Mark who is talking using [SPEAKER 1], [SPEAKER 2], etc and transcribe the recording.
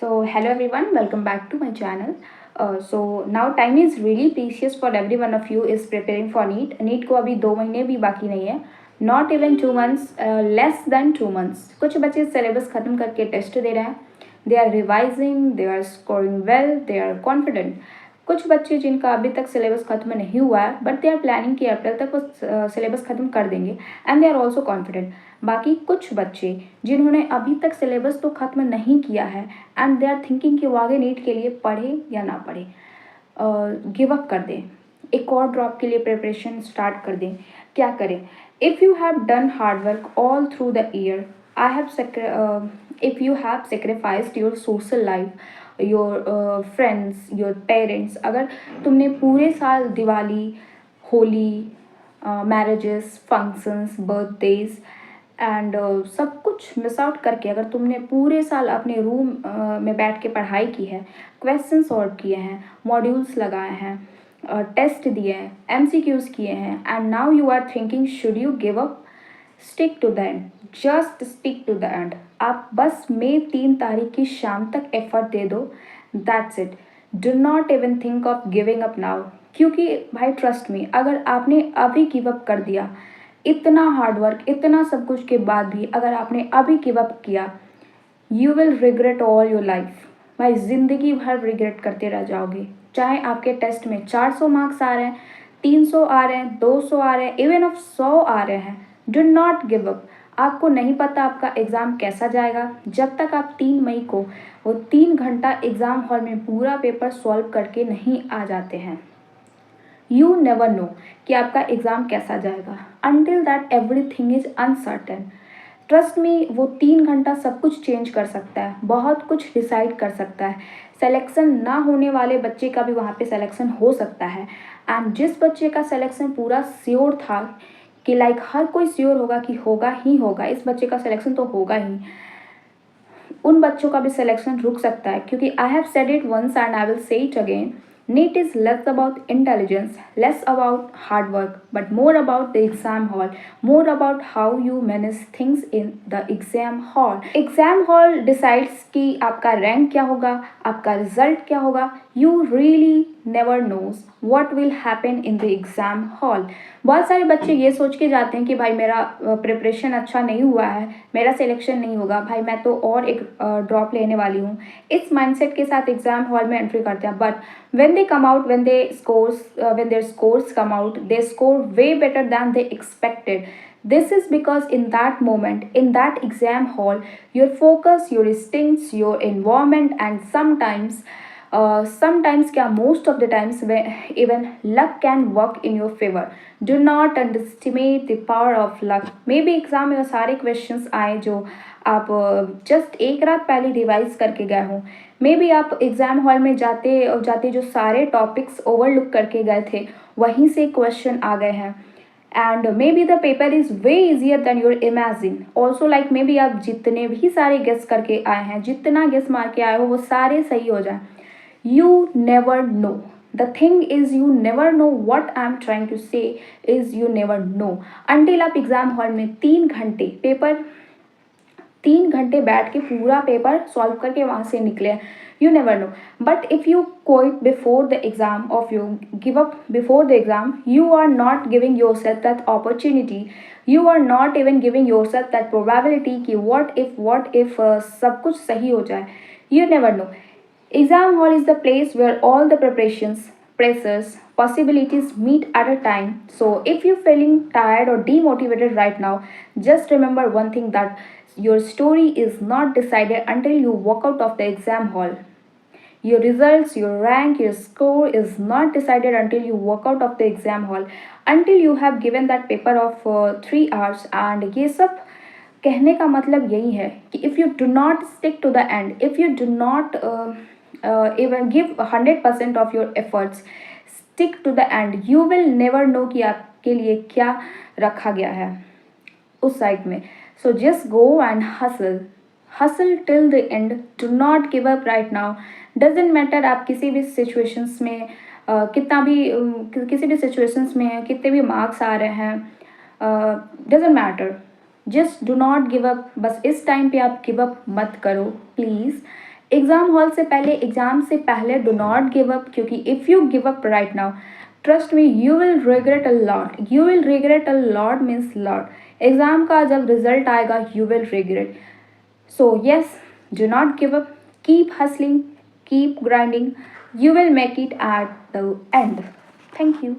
[SPEAKER 1] So hello everyone, welcome back to my channel. So now time is really precious for every one of you is preparing for NEET. NEET को अभी 2 महीने भी बाकी नहीं है. Not even 2 months, less than 2 months. कुछ बच्चे syllabus खत्म करके टेस्ट दे रहे हैं. They are revising, they are scoring well, they are confident. कुछ बच्चे जिनका अभी तक सिलेबस खत्म नहीं हुआ है बट दे आर प्लानिंग कि अप्रैल तक वो सिलेबस खत्म कर देंगे and they are also confident. बाकी कुछ बच्चे जिन्होंने अभी तक सिलेबस तो खत्म नहीं किया है एंड दे आर थिंकिंग कि वो आगे नीट के लिए पढ़े या ना पढ़े, गिव अप कर दें, एक और ड्रॉप के लिए प्रिपरेशन स्टार्ट कर दें. क्या करें? If you have done hard work all through the year, I have if you have sacrificed your social life, your friends, your parents, अगर तुमने पूरे साल Diwali, Holi, marriages, functions, birthdays and सब कुछ मिस आउट करके अगर तुमने पूरे साल अपने रूम में बैठ के पढ़ाई की है, क्वेश्चन सॉल्व किए हैं, मॉड्यूल्स लगाए हैं, टेस्ट दिए हैं, MCQs किए हैं and now you are thinking should you give up, stick to the end, just stick to the end. आप बस मई 3 तारीख की शाम तक एफर्ट दे दो, that's it. Do not even think of giving up now, क्योंकि भाई ट्रस्ट मी, अगर आपने अभी गिव अप कर दिया, इतना हार्ड वर्क, इतना सब कुछ के बाद भी अगर आपने अभी गिव अप किया, you will regret all your life. भाई ज़िंदगी भर रिग्रेट करते रह जाओगे. चाहे आपके टेस्ट में 400 मार्क्स आ रहे हैं, 300 आ रहे हैं, 200 आ रहे हैं, इवन ऑफ 100 आ रहे हैं, डू नॉट गिव अप. आपको नहीं पता आपका एग्ज़ाम कैसा जाएगा जब तक आप 3 मई को वो 3 घंटा एग्ज़ाम हॉल में पूरा पेपर सॉल्व करके नहीं आ जाते हैं. यू नेवर नो कि आपका एग्ज़ाम कैसा जाएगा until that everything is uncertain. Trust me, वो 3 घंटा सब कुछ चेंज कर सकता है, बहुत कुछ डिसाइड कर सकता है. सेलेक्शन ना होने वाले बच्चे का भी वहाँ पे सिलेक्शन हो सकता है एंड जिस बच्चे का सिलेक्शन पूरा श्योर था कि लाइक हर कोई श्योर होगा कि होगा ही होगा, इस बच्चे का सिलेक्शन तो होगा ही, उन बच्चों का भी सिलेक्शन रुक सकता है. क्योंकि I have said it once and I will say it again, NEET is less about intelligence, less about hard work, but more about the exam hall, more about how you manage things in the exam hall. Exam hall decides कि आपका rank क्या होगा, आपका result क्या होगा. You really never knows what will happen in the exam hall. बहुत सारे बच्चे ये सोच के जाते हैं कि भाई मेरा प्रिपरेशन अच्छा नहीं हुआ है, मेरा सिलेक्शन नहीं होगा, भाई मैं तो और एक ड्रॉप लेने वाली हूँ. इस माइंडसेट के साथ एग्जाम हॉल में एंट्री करते हैं. But when they come out, when their scores come out, they score way better than they expected. This is because in that moment, in that exam hall, your focus, your instincts, your environment, and sometimes क्या most of the times even luck can work in your favor. Do not underestimate the power of luck. Maybe exam में सारे questions आए जो आप just एक रात पहले revise करके गए हों. मे बी आप एग्ज़ाम हॉल में जाते जाते जो सारे टॉपिक्स ओवरलुक करके गए थे वहीं से क्वेश्चन आ गए हैं and maybe the paper is way easier than your imagine. Also like maybe आप जितने भी सारे गेस करके आए हैं, जितना गेस मार के आए हो वो सारे सही हो जाए. You never no. The thing is you never know. What I'm trying to say is you never know until आप एग्ज़ाम हॉल में 3 घंटे बैठ के पूरा पेपर सॉल्व करके वहाँ से निकले. You never know. But if you quit before the exam of you give up before the exam, you are not giving yourself that opportunity, you are not even giving yourself that probability कि what if सब कुछ सही हो जाए. You never know. Exam hall is the place where all the preparations, pressures, possibilities meet at a time. So if you're feeling tired or demotivated right now, just remember one thing, that your story is not decided until you walk out of the exam hall. Your results, your rank, your score is not decided until you walk out of the exam hall, until you have given that paper of 3 hours. And ये सब कहने का मतलब यही है कि if you do not stick to the end, if you do not even give 100% of your efforts, stick to the end, you will never know कि आपके लिए क्या रखा गया है उस साइड में. So just go and hustle till the end. Do not give up right now. Doesn't matter आप किसी भी situations में किसी भी situations में कितने भी marks आ रहे हैं, doesn't matter. Just do not give up. बस इस टाइम पे आप गिव अप मत करो प्लीज़. एग्ज़ाम हॉल से पहले, एग्ज़ाम से पहले डू नॉट गिव अप, क्योंकि if you give up right now, trust me, you will regret a lot. You will regret a lot means lot. Exam का जब result आएगा you will regret. So yes, do not give up. Keep hustling, keep grinding. You will make it at the end. Thank you.